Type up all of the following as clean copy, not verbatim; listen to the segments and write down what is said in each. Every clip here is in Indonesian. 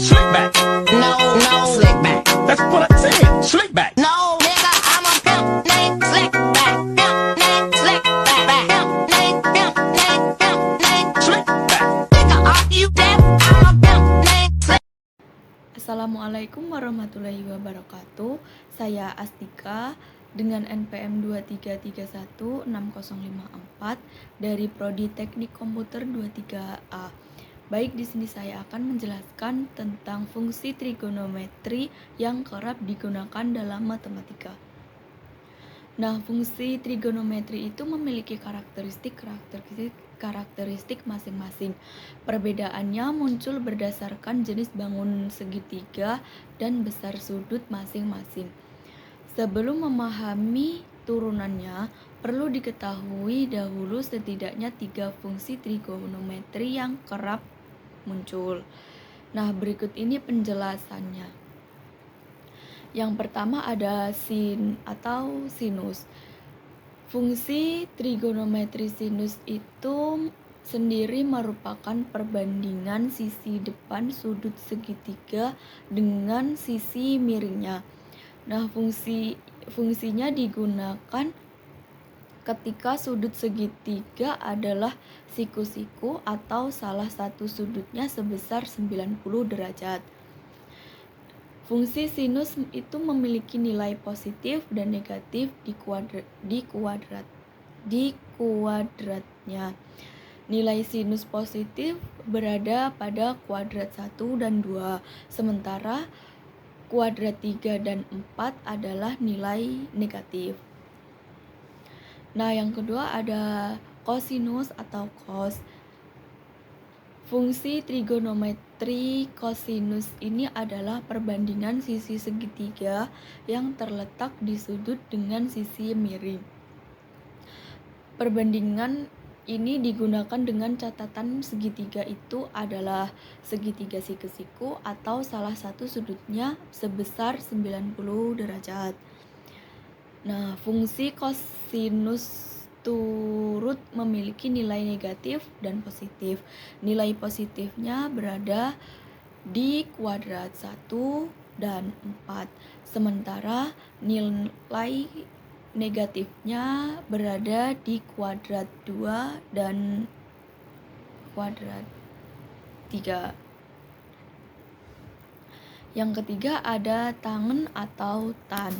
Slick back. No, no, slick back. That's what I said. Slick back. No, nigga, I'm a pimp named Slick back. Pimp named Slick back. Pimp named, pimp named, pimp named Slick back. Nigga, are you deaf? I'm a pimp named Slick. Assalamualaikum warahmatullahi wabarakatuh. Saya Astika dengan NPM 2331604 dari Prodi Teknik Komputer 23A. Baik, di sini saya akan menjelaskan tentang fungsi trigonometri yang kerap digunakan dalam matematika. Nah, fungsi trigonometri itu memiliki karakteristik masing-masing. Perbedaannya muncul berdasarkan jenis bangun segitiga dan besar sudut masing-masing. Sebelum memahami turunannya, perlu diketahui dahulu setidaknya 3 fungsi trigonometri yang kerap muncul. Nah, berikut ini penjelasannya. Yang pertama ada sin atau sinus. Fungsi trigonometri sinus itu sendiri merupakan perbandingan sisi depan sudut segitiga dengan sisi miringnya. Nah, fungsinya digunakan ketika sudut segitiga adalah siku-siku atau salah satu sudutnya sebesar 90 derajat. Fungsi sinus itu memiliki nilai positif dan negatif di kuadratnya. Nilai sinus positif berada pada kuadrat 1 dan 2, sementara kuadrat 3 dan 4 adalah nilai negatif. Nah, yang kedua ada kosinus atau cos. Fungsi trigonometri kosinus ini adalah perbandingan sisi segitiga yang terletak di sudut dengan sisi miring. Perbandingan ini digunakan dengan catatan segitiga itu adalah segitiga siku-siku atau salah satu sudutnya sebesar 90 derajat. Nah, fungsi kosinus turut memiliki nilai negatif dan positif. Nilai positifnya berada di kuadrat 1 dan 4, sementara nilai negatifnya berada di kuadrat 2 dan kuadrat 3. Yang ketiga ada tangen atau tan.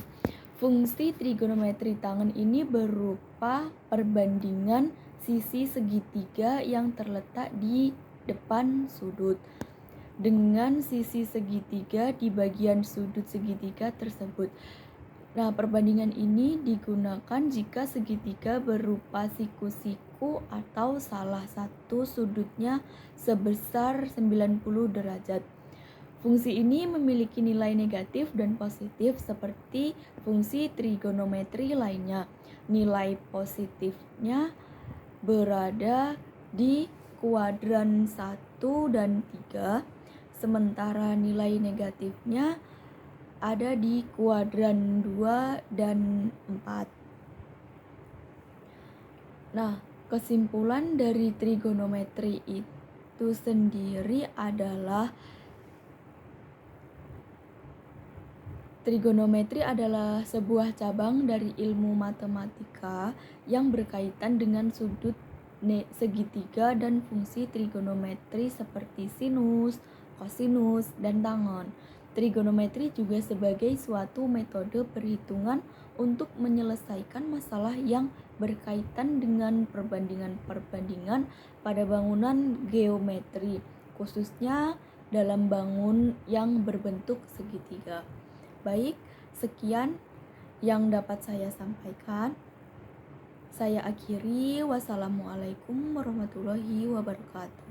Fungsi trigonometri tangen ini berupa perbandingan sisi segitiga yang terletak di depan sudut dengan sisi segitiga di bagian sudut segitiga tersebut. Nah, perbandingan ini digunakan jika segitiga berupa siku-siku atau salah satu sudutnya sebesar 90 derajat. Fungsi ini memiliki nilai negatif dan positif seperti fungsi trigonometri lainnya. Nilai positifnya berada di kuadran 1 dan 3, sementara nilai negatifnya ada di kuadran 2 dan 4. Nah, kesimpulan dari trigonometri itu sendiri adalah trigonometri adalah sebuah cabang dari ilmu matematika yang berkaitan dengan sudut segitiga dan fungsi trigonometri seperti sinus, kosinus, dan tangen. Trigonometri juga sebagai suatu metode perhitungan untuk menyelesaikan masalah yang berkaitan dengan perbandingan pada bangunan geometri, khususnya dalam bangun yang berbentuk segitiga. Baik, sekian yang dapat saya sampaikan. Saya akhiri. Wassalamualaikum warahmatullahi wabarakatuh.